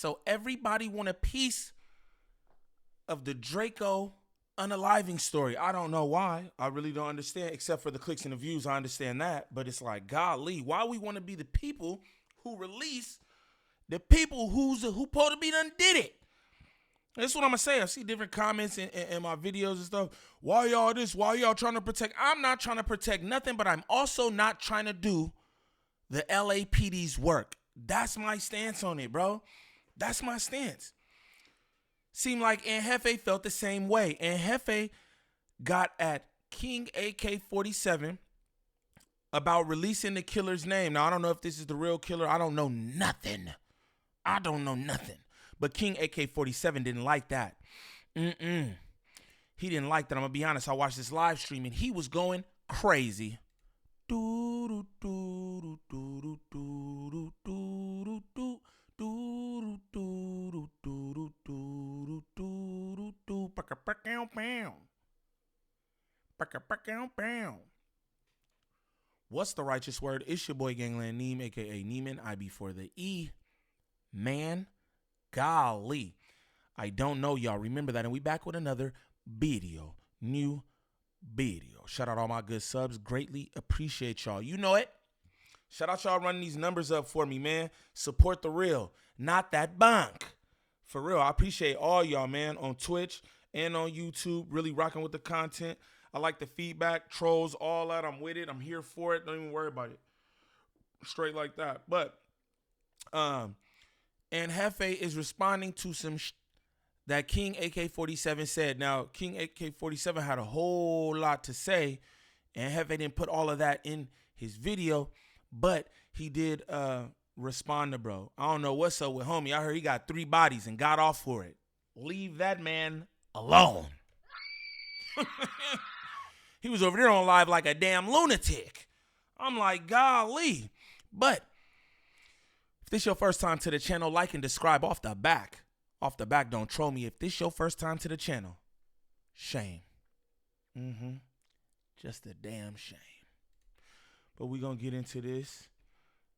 So everybody want a piece of the Draco unaliving story. I don't know why. I really don't understand, except for the clicks and the views. I understand that. But it's like, golly, why we want to be the people who release the people who supposed to be done did it? That's what I'm going to say. I see different comments in my videos and stuff. Why y'all this? Why y'all trying to protect? I'm not trying to protect nothing, but I'm also not trying to do the LAPD's work. That's my stance on it, bro. That's my stance. Seemed like Jefe felt the same way. Jefe got at King AK47 about releasing the killer's name. Now, I don't know if this is the real killer. I don't know nothing. But King AK47 didn't like that. He didn't like that. I'm going to be honest. I watched this live stream and he was going crazy. What's the righteous word? It's your boy Gangland Neem, aka Neiman. I before the E. Man, golly. I don't know, y'all. Remember that. And we back with another video. New video. Shout out all my good subs. Greatly appreciate y'all. You know it. Shout out y'all running these numbers up for me, man. Support the real, not that bunk. For real, I appreciate all y'all, man, on Twitch and on YouTube. Really rocking with the content. I like the feedback, trolls, all that. I'm with it. I'm here for it. Don't even worry about it. Straight like that. But, and Jefe is responding to some that King AK47 said. Now, King AK47 had a whole lot to say, and Jefe didn't put all of that in his video, but he did respond to bro. I don't know what's up with homie. I heard he got 3 bodies and got off for it. Leave that man alone. He was over there on live like a damn lunatic. I'm like, golly. But if this your first time to the channel, like and subscribe off the back. Off the back, don't troll me. If this your first time to the channel, shame. Just a damn shame. But we gonna get into this.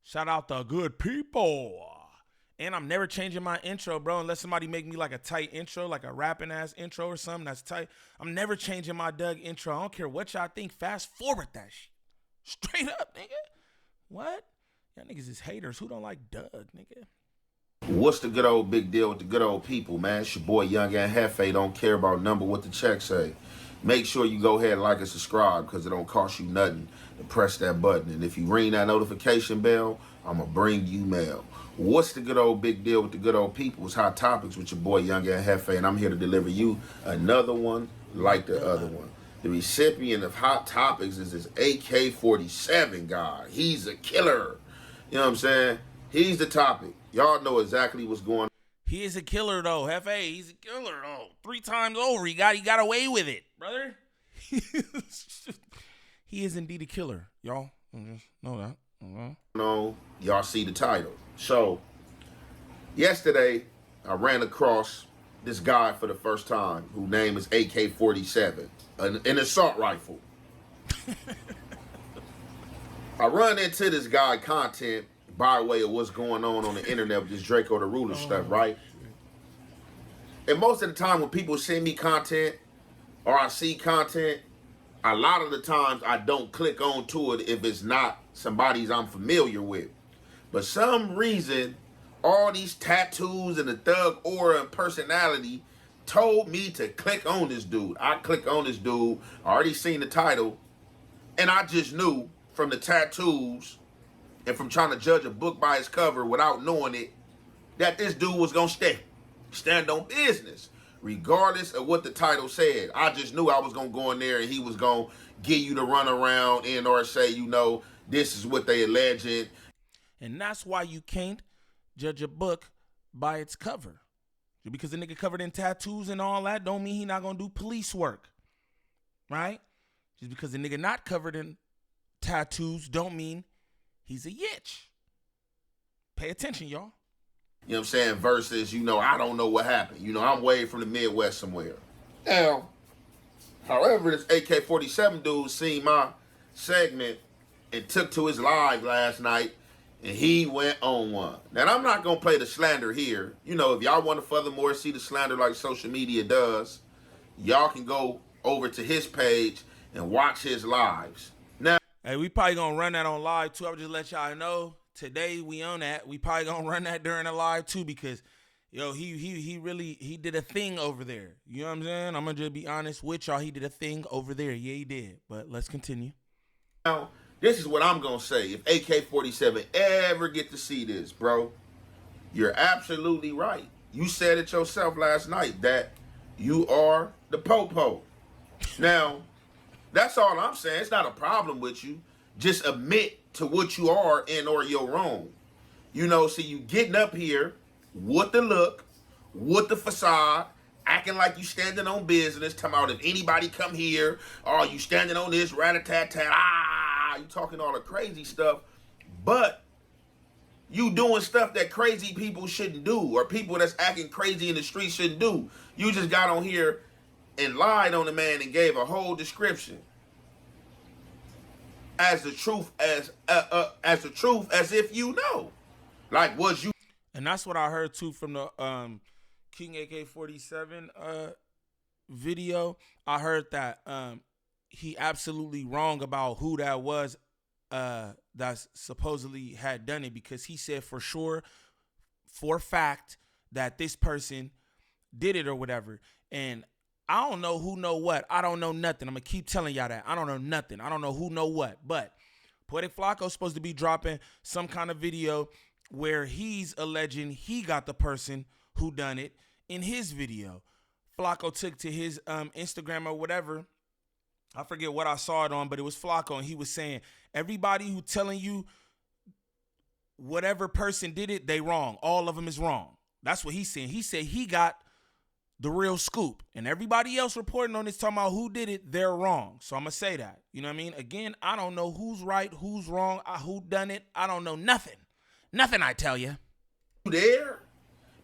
Shout out the good people. And I'm never changing my intro, bro, unless somebody make me like a tight intro, like a rapping ass intro or something that's tight. I'm never changing my Doug intro. I don't care what y'all think. Fast forward that shit. Straight up, nigga. What? Y'all niggas is haters. Who don't like Doug, nigga? What's the good old big deal with the good old people, man? It's your boy Young and Jefe. Don't care about number, what the check say. Make sure you go ahead and like and subscribe because it don't cost you nothing to press that button. And if you ring that notification bell, I'm going to bring you mail. What's the good old big deal with the good old people? It's Hot Topics with your boy Young and Jefe, and I'm here to deliver you another one like the other one. The recipient of Hot Topics is this AK47 guy. He's a killer. You know what I'm saying? He's the topic. Y'all know exactly what's going on. He is a killer, though. Jefe, he's a killer, though. 3 times over. He got away with it, brother. He is indeed a killer, y'all. Just know that. No, y'all see the title. So, yesterday, I ran across this guy for the first time, whose name is AK47, an assault rifle. I run into this guy content by way of what's going on the internet with this Draco the Ruler stuff, right? And most of the time when people send me content or I see content, a lot of the times I don't click on to it if it's not somebody's I'm familiar with. But some reason, all these tattoos and the thug aura and personality told me to click on this dude. I click on this dude, I already seen the title, and I just knew from the tattoos and from trying to judge a book by its cover without knowing it, that this dude was gonna stand on business, regardless of what the title said. I just knew I was gonna go in there and he was gonna give you the run around and or say, you know, this is what they alleged. And that's why you can't judge a book by its cover. Just because the nigga covered in tattoos and all that don't mean he not gonna do police work, right? Just because the nigga not covered in tattoos don't mean he's a yitch. Pay attention, y'all. You know what I'm saying? Versus, you know, I don't know what happened. You know, I'm way from the Midwest somewhere. Now, however, this AK-47 dude seen my segment and took to his live last night and he went on one. Now, I'm not going to play the slander here. You know, if y'all want to furthermore see the slander like social media does, y'all can go over to his page and watch his lives. Now, hey, we probably going to run that on live, too. I would just let y'all know. Today, we on that. We probably going to run that during the live, too, because, yo, he really did a thing over there. You know what I'm saying? I'm going to just be honest with y'all. He did a thing over there. Yeah, he did. But let's continue. Now, this is what I'm going to say. If AK47 ever get to see this, bro, you're absolutely right. You said it yourself last night that you are the popo. Now, that's all I'm saying. It's not a problem with you. Just admit to what you are and or you're wrong. You know, so you getting up here with the look, with the facade, acting like you standing on business, talking about if anybody come here, or you standing on this, rat-a-tat-tat, you talking all the crazy stuff, but you doing stuff that crazy people shouldn't do, or people that's acting crazy in the street shouldn't do. You just got on here and lied on the man and gave a whole description as the truth as if you know. Like, was you? And that's what I heard too from the King AK47 video. I heard that he absolutely wrong about who that was that supposedly had done it, because he said for sure, for a fact, that this person did it or whatever. And I don't know who know what. I don't know nothing. I'm going to keep telling y'all that. I don't know nothing. I don't know who know what. But Poetic Flacco's supposed to be dropping some kind of video where he's alleging he got the person who done it in his video. Flacco took to his Instagram or whatever. I forget what I saw it on, but it was Flacco, and he was saying, everybody who telling you whatever person did it, they wrong. All of them is wrong. That's what he's saying. He said he got the real scoop, and everybody else reporting on this talking about who did it, they're wrong. So I'm going to say that. You know what I mean? Again, I don't know who's right, who's wrong, who done it. I don't know nothing. Nothing, I tell you. There?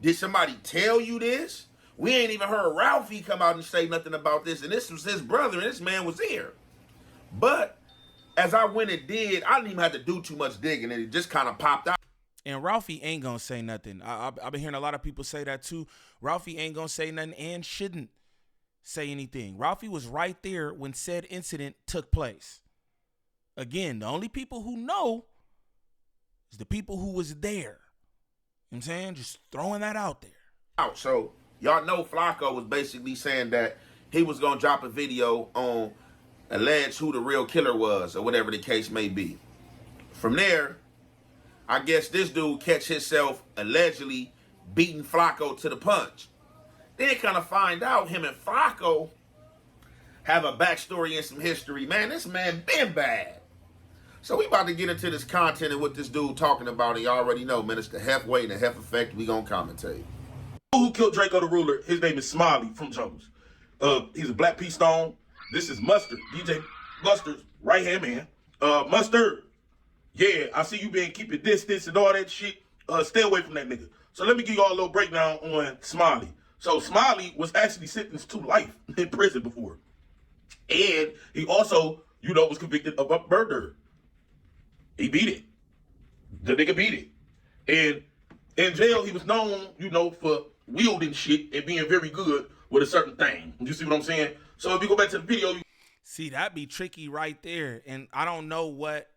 Did somebody tell you this? We ain't even heard Ralphie come out and say nothing about this, and this was his brother, and this man was here. But as I went and did, I didn't even have to do too much digging, and it just kind of popped out. And Ralphie ain't going to say nothing. I've been hearing a lot of people say that too. Ralphie ain't going to say nothing and shouldn't say anything. Ralphie was right there when said incident took place. Again, the only people who know is the people who was there. You know what I'm saying? Just throwing that out there. So y'all know Flacco was basically saying that he was going to drop a video on alleged who the real killer was, or whatever the case may be. From there, I guess this dude catch himself allegedly beating Flacco to the punch. Then kind of find out him and Flacco have a backstory and some history. Man, this man been bad. So we about to get into this content and what this dude talking about. And you already know, man, it's the Hef way and the Hef effect. We gonna commentate. Who killed Draco the Ruler? His name is Smiley from Jones. He's a Black P Stone. This is Mustard, DJ Mustard's right hand man. Mustard, yeah, I see you been keeping distance and all that shit. Stay away from that nigga. So let me give you all a little breakdown on Smiley. So Smiley was actually sentenced to life in prison before, and he also, was convicted of a murder. He beat it. The nigga beat it. And in jail, he was known, for wielding shit and being very good with a certain thing. You see what I'm saying? So if you go back to the video, see, that'd be tricky right there. And I don't know what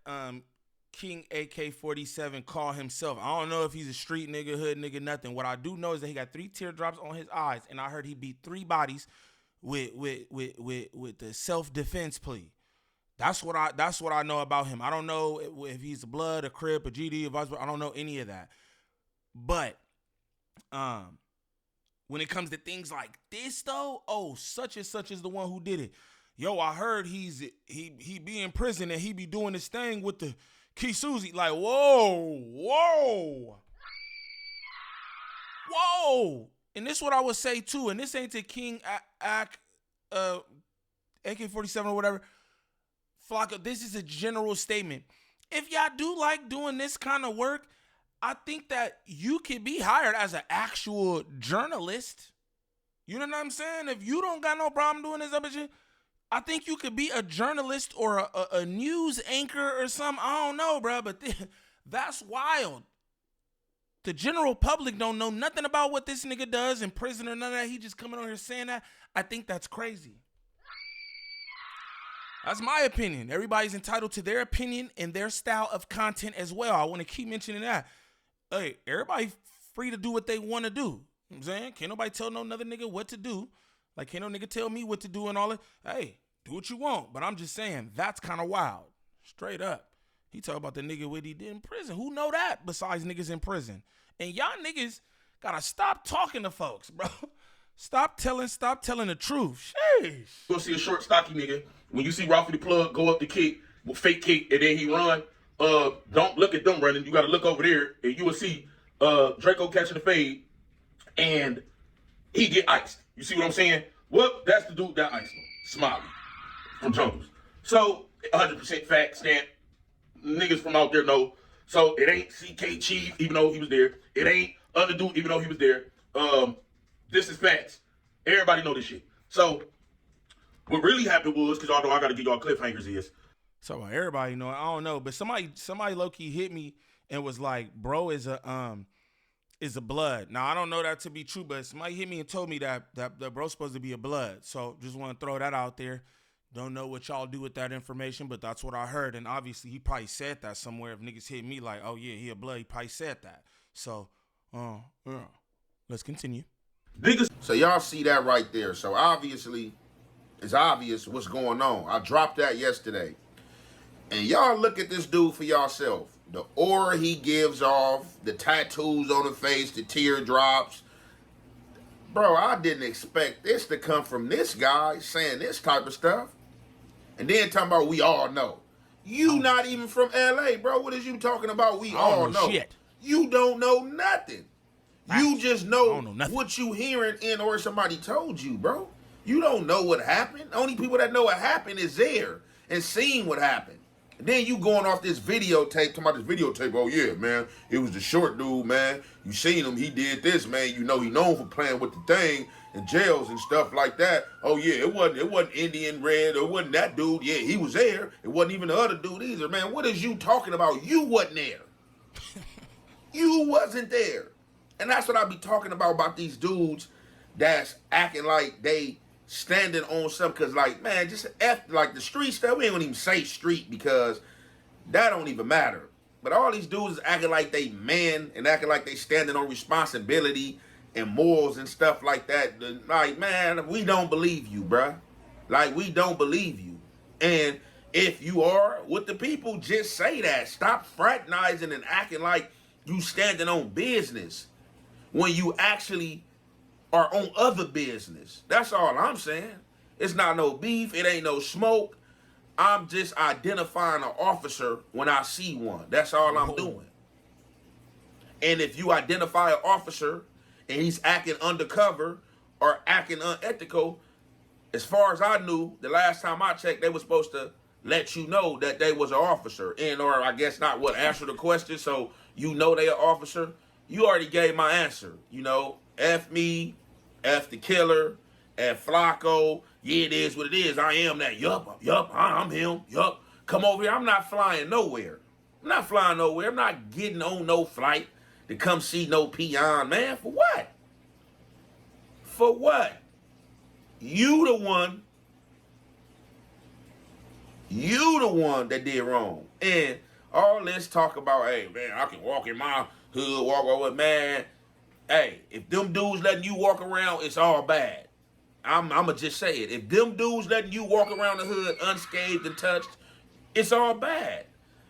King AK47 call himself. I don't know if he's a street nigga, hood nigga, nothing. What I do know is that he got 3 teardrops on his eyes, and I heard he beat 3 bodies with the self-defense plea. That's what I know about him. I don't know if he's a blood, a crip, a GD, a vice. I don't know any of that. But when it comes to things like this, though, such and such is the one who did it. Yo, I heard he be in prison and he be doing this thing with the Key Susie. Like, whoa. And this is what I would say too. And this ain't to King AK47 or whatever. Flacco, this is a general statement. If y'all do like doing this kind of work, I think that you could be hired as an actual journalist. You know what I'm saying? If you don't got no problem doing this other shit, I think you could be a journalist or a news anchor or something. I don't know, bro. But That's wild. The general public don't know nothing about what this nigga does in prison or none of that. He just coming on here saying that. I think that's crazy. That's my opinion. Everybody's entitled to their opinion and their style of content as well. I want to keep mentioning that. Hey, everybody free to do what they want to do. You know what I'm saying? Can't nobody tell no another nigga what to do. Like, can't no nigga tell me what to do and all that. Hey, do what you want. But I'm just saying, that's kind of wild. Straight up. He talk about the nigga what he did in prison. Who know that besides niggas in prison? And y'all niggas gotta stop talking to folks, bro. Stop telling the truth. Sheesh. You'll see a short, stocky nigga. When you see Ralphie the Plug go up the kick, fake kick, and then he run, don't look at them running. You gotta look over there, and you will see Draco catching the fade, and he get iced. You see what I'm saying? Well, that's the dude that iced him. Smiley from Jungles. So, 100% fact stamp. Niggas from out there know. So, it ain't CK Chief, even though he was there. It ain't other dude, even though he was there. This is facts. Everybody know this shit. So, what really happened was, because y'all know I got to give y'all cliffhangers is. So everybody know, I don't know, but somebody low-key hit me and was like, bro is a blood. Now, I don't know that to be true, but somebody hit me and told me that bro's supposed to be a blood. So just want to throw that out there. Don't know what y'all do with that information, but that's what I heard. And obviously, he probably said that somewhere. If niggas hit me like, oh, yeah, he a blood, he probably said that. So, yeah. Let's continue. Niggas. So y'all see that right there. So obviously, it's obvious what's going on. I dropped that yesterday. And y'all look at this dude for yourself. The aura he gives off, the tattoos on the face, the teardrops. Bro, I didn't expect this to come from this guy saying this type of stuff. And then talking about we all know. You not even from LA, bro. What is you talking about? We all know. Shit. You don't know nothing. You just know nothing. what you hearing in or somebody told you, bro. You don't know what happened. Only people that know what happened is there and seen what happened. And then you going off this videotape, talking about this videotape. Oh yeah, man, it was the short dude, man. You seen him, he did this, man. You know he known for playing with the thing in jails and stuff like that. Oh yeah, it wasn't Indian Red, it wasn't that dude. Yeah, he was there. It wasn't even the other dude either, man. What is you talking about? You wasn't there. You wasn't there. And that's what I be talking about these dudes that's acting like they standing on something. Because, like, man, just like the street stuff, we ain't gonna even say street because that don't even matter. But all these dudes is acting like they men and acting like they standing on responsibility and morals and stuff like that. Like, man, we don't believe you, bruh. Like, we don't believe you. And if you are with the people, just say that. Stop fraternizing and acting like you standing on business when you actually are on other business. That's all I'm saying. It's not no beef. It ain't no smoke. I'm just identifying an officer when I see one. That's all I'm doing. And if you identify an officer and he's acting undercover or acting unethical, as far as I knew, the last time I checked, they were supposed to let you know that they was an officer. And or I guess not what, answer the question so you know they an officer. You already gave my answer. You know, F me, F the killer, F Flacco. Yeah, it is what it is. I am that. Yup, I'm him. Yup. Come over here. I'm not flying nowhere. I'm not getting on no flight to come see no peon, man. For what? For what? You the one that did wrong. And all this talk about, hey, man, I can walk in my hood, walk over, man. Hey, if them dudes letting you walk around, it's all bad. I'ma just say it. If them dudes letting you walk around the hood unscathed and touched, it's all bad.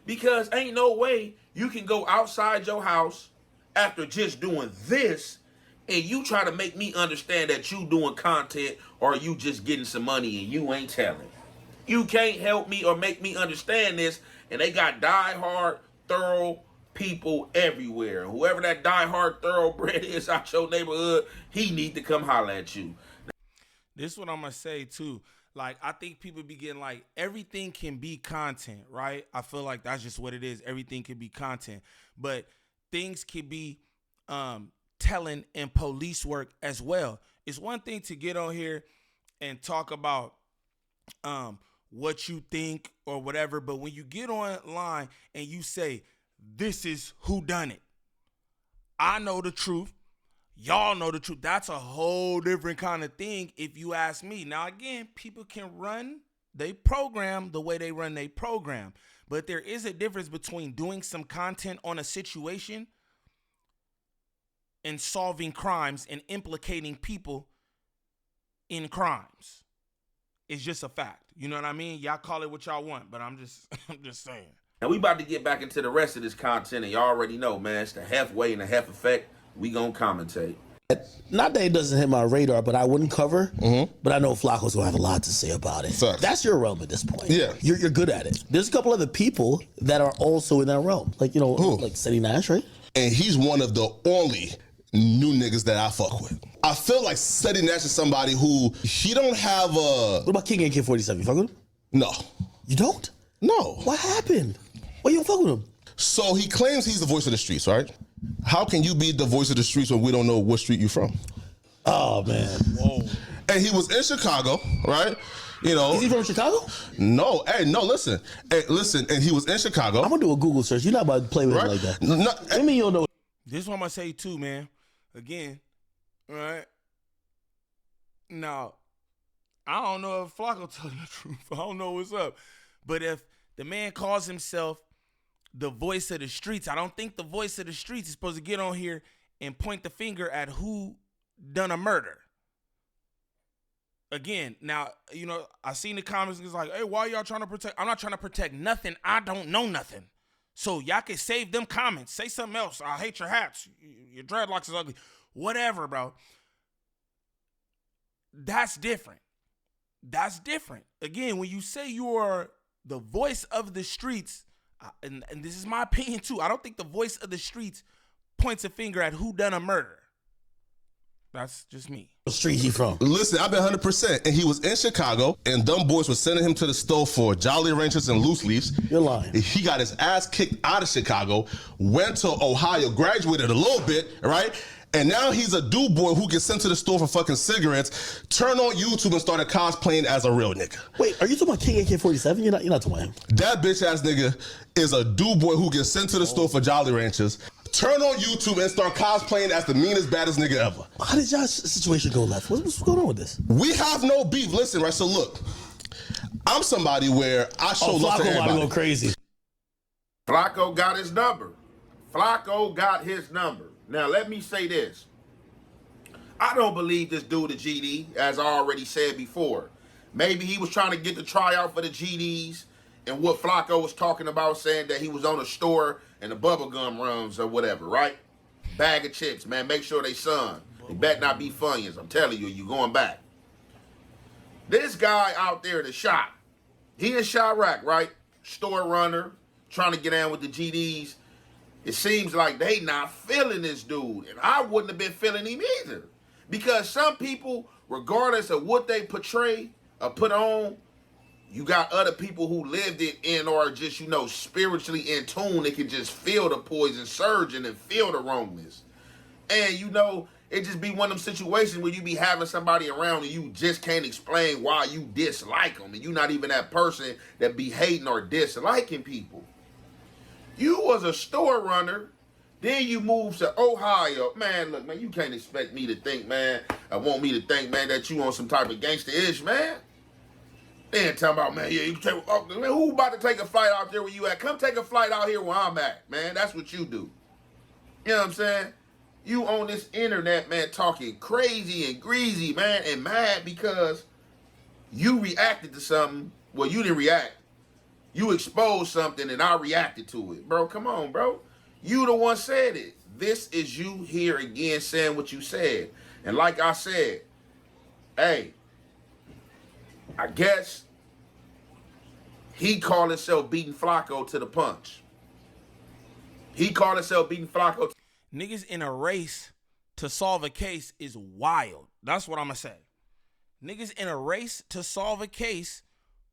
Because ain't no way you can go outside your house after just doing this and you try to make me understand that you doing content or you just getting some money and you ain't telling. You can't help me or make me understand this, and they got diehard, thorough people everywhere. Whoever that diehard thoroughbred is out your neighborhood, he need to come holler at you. This is what I'm going to say, too. Like, I think people be getting, like, everything can be content, right? I feel like that's just what it is. Everything can be content. But things can be telling and police work as well. It's one thing to get on here and talk about what you think or whatever, but when you get online and you say, this is who done it. I know the truth. Y'all know the truth. That's a whole different kind of thing if you ask me. Now, again, people can run they program the way they run their program. But there is a difference between doing some content on a situation and solving crimes and implicating people in crimes. It's just a fact. You know what I mean? Y'all call it what y'all want, but I'm just saying. And we about to get back into the rest of this content, and y'all already know, man, it's the halfway and the half effect. We gonna commentate. Not that it doesn't hit my radar, but I wouldn't cover. But I know Flacco's gonna have a lot to say about it. Facts. That's your realm at this point. Yeah. You're good at it. There's a couple other people that are also in that realm. Like, like Ceddy Nash, right? And he's one of the only new niggas that I fuck with. I feel like Ceddy Nash is somebody who, he don't have a... What about King AK47? You fuck with him? No. You don't? No. What happened? Why you don't fuck with him? So he claims he's the voice of the streets, right? How can you be the voice of the streets when we don't know what street you from? Oh, man. Whoa. And he was in Chicago, right? You know. Is he from Chicago? No. Hey, no, listen. Hey, listen, and he was in Chicago. I'm going to do a Google search. You're not about to play with him like that. No, I mean, you don't know. This is what I'm going to say too, man. Again, right? Now, I don't know if Flacco telling the truth. I don't know what's up. But if the man calls himself the voice of the streets, I don't think the voice of the streets is supposed to get on here and point the finger at who done a murder. Again, now, I seen the comments. It's like, hey, why y'all trying to protect? I'm not trying to protect nothing. I don't know nothing. So y'all can save them comments. Say something else. I hate your hats. Your dreadlocks is ugly. Whatever, bro. That's different. That's different. Again, when you say you are the voice of the streets, and this is my opinion too, I don't think the voice of the streets points a finger at who done a murder. That's just me. What street he from? Listen, I've been 100%. And he was in Chicago, and dumb boys were sending him to the store for Jolly Ranchers and loose leaves. You're lying. He got his ass kicked out of Chicago, went to Ohio, graduated a little bit, right? And now he's a dude boy who gets sent to the store for fucking cigarettes, turned on YouTube and started cosplaying as a real nigga. Wait, are you talking about King AK47? You're not talking about him. That bitch ass nigga is a dude boy who gets sent to the store for Jolly Ranchers, turn on YouTube and start cosplaying as the meanest, baddest nigga ever. How did y'all's situation go left? What's going on with this? We have no beef. Listen, right? So look, I'm somebody where I show love to Flacco about to everybody. go crazy. Flacco got his number. Flacco got his number. Now, let me say this. I don't believe this dude a GD, as I already said before. Maybe he was trying to get the tryout for the GDs, and what Flacco was talking about, saying that he was on a store and the bubblegum runs or whatever, right? Bag of chips, man. Make sure they son. They better not be Funyuns. I'm telling you, you going back. This guy out there in the shop, he in Chirac, right? Store runner, trying to get down with the GDs. It seems like they not feeling this dude. And I wouldn't have been feeling him either. Because some people, regardless of what they portray or put on, you got other people who lived it in or just, spiritually in tune. They can just feel the poison surging and feel the wrongness. And, it just be one of them situations where you be having somebody around and you just can't explain why you dislike them. And you not even that person that be hating or disliking people. You was a store runner, then you moved to Ohio. Man, look, man, you can't expect me to think, man, that you on some type of gangster-ish, man. Then talking about, man, yeah, you can take, man, who about to take a flight out there where you at? Come take a flight out here where I'm at, man. That's what you do. You know what I'm saying? You on this internet, man, talking crazy and greasy, man, and mad because you reacted to something. Well, you didn't react. You exposed something and I reacted to it. Bro, come on, bro. You the one said it. This is you here again saying what you said. And like I said, hey, I guess he called himself beating Flacco to the punch. He called himself beating Flacco. Niggas in a race to solve a case is wild. That's what I'm going to say. Niggas in a race to solve a case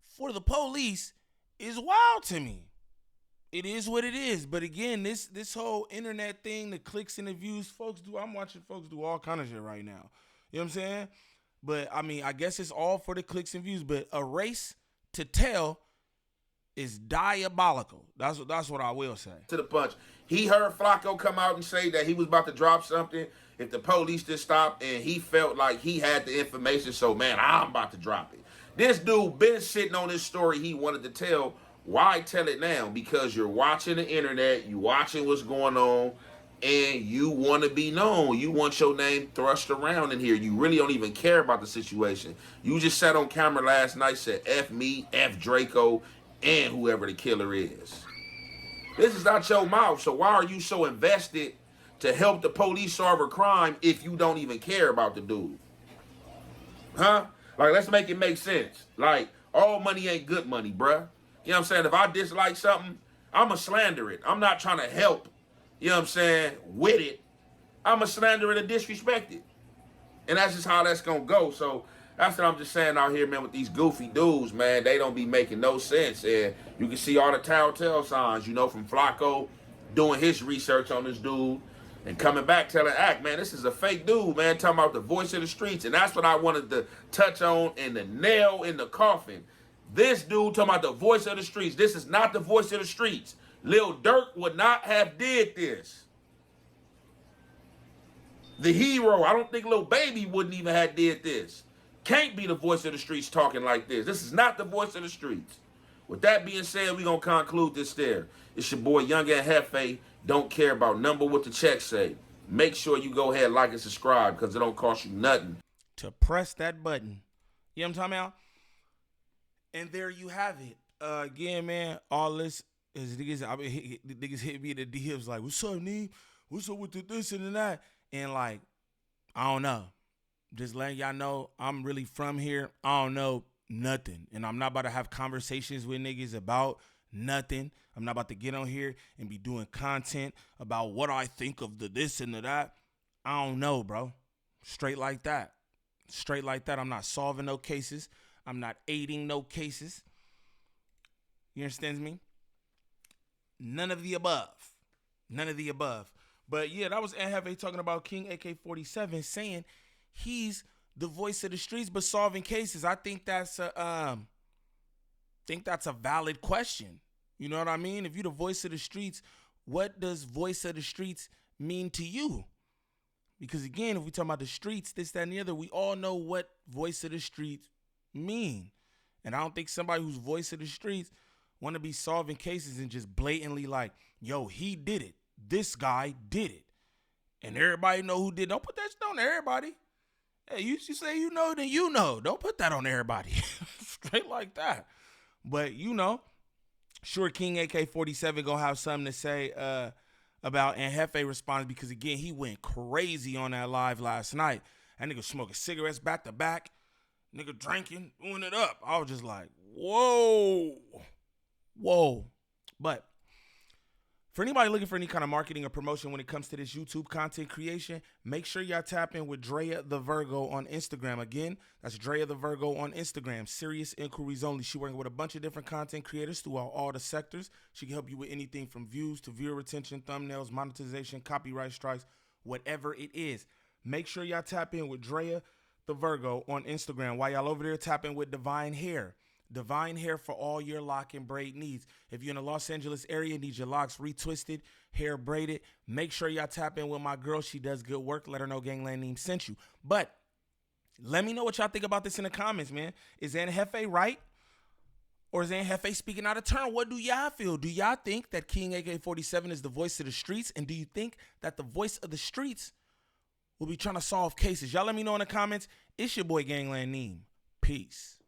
for the police is wild to me. It is what it is. But again, this whole internet thing, the clicks and the views, I'm watching folks do all kind of shit right now. You know what I'm saying? But I mean, I guess it's all for the clicks and views. But a race to tell is diabolical. That's what I will say. To the punch. He heard Flacco come out and say that he was about to drop something if the police just stopped, and he felt like he had the information, so, man, I'm about to drop it. This dude been sitting on this story he wanted to tell. Why tell it now? Because you're watching the internet, you watching what's going on, and you want to be known. You want your name thrust around in here. You really don't even care about the situation. You just sat on camera last night, said F me, F Draco, and whoever the killer is. This is not your mouth, so why are you so invested to help the police solve a crime if you don't even care about the dude? Huh? Like, let's make it make sense. Like, all money ain't good money, bruh. You know what I'm saying? If I dislike something, I'ma slander it. I'm not trying to help, you know what I'm saying, with it. I'ma slander it and disrespect it. And that's just how that's gonna go. So that's what I'm just saying out here, man, with these goofy dudes, man. They don't be making no sense. And you can see all the telltale signs, you know, from Flacco doing his research on this dude and coming back telling Ak, man, this is a fake dude, man, talking about the voice of the streets. And that's what I wanted to touch on in the nail in the coffin. This dude talking about the voice of the streets. This is not the voice of the streets. Lil Durk would not have did this. The hero, I don't think Lil Baby wouldn't even have did this. Can't be the voice of the streets talking like this. This is not the voice of the streets. With that being said, we're going to conclude this there. It's your boy, Young and Jefe. Don't care about number what the check say. Make sure you go ahead, like and subscribe, because it don't cost you nothing. To press that button. You know what I'm talking about? And there you have it. Again, man, all this is niggas hit me in the DMs like, what's up, Neem? What's up with the this and that? And like, I don't know. Just letting y'all know I'm really from here. I don't know nothing. And I'm not about to have conversations with niggas about nothing. I'm not about to get on here and be doing content about what I think of the this and the that. I don't know, bro. Straight like that. Straight like that. I'm not solving no cases. I'm not aiding no cases. You understand me? None of the above. None of the above. But yeah, that was Jefe talking about King AK47 saying he's the voice of the streets but solving cases. I think that's a valid question. You know what I mean? If you're the voice of the streets, what does voice of the streets mean to you? Because again, if we talk about the streets, this, that, and the other, we all know what voice of the streets mean. And I don't think somebody who's voice of the streets want to be solving cases and just blatantly like, yo, he did it. This guy did it. And everybody know who did it. Don't put that shit on everybody. Hey, you say you know, then you know. Don't put that on everybody. Straight like that. But you know, sure, King AK47 gonna have something to say about, and Jefe responds because again, he went crazy on that live last night. That nigga smoking cigarettes back to back. Nigga drinking, doing it up. I was just like, whoa. But for anybody looking for any kind of marketing or promotion when it comes to this YouTube content creation, make sure y'all tap in with Drea the Virgo on Instagram. Again, that's Drea the Virgo on Instagram. Serious inquiries only. She working with a bunch of different content creators throughout all the sectors. She can help you with anything from views to viewer retention, thumbnails, monetization, copyright strikes, whatever it is. Make sure y'all tap in with Drea the Virgo on Instagram. While y'all over there, tap in with Divine Hair. Divine Hair for all your lock and braid needs. If you're in the Los Angeles area, need your locks retwisted, hair braided, make sure y'all tap in with my girl. She does good work. Let her know Gangland Neem sent you. But let me know what y'all think about this in the comments, man. Is Jefe right? Or is Jefe speaking out of turn? What do y'all feel? Do y'all think that King AK47 is the voice of the streets? And do you think that the voice of the streets will be trying to solve cases? Y'all let me know in the comments. It's your boy Gangland Neem. Peace.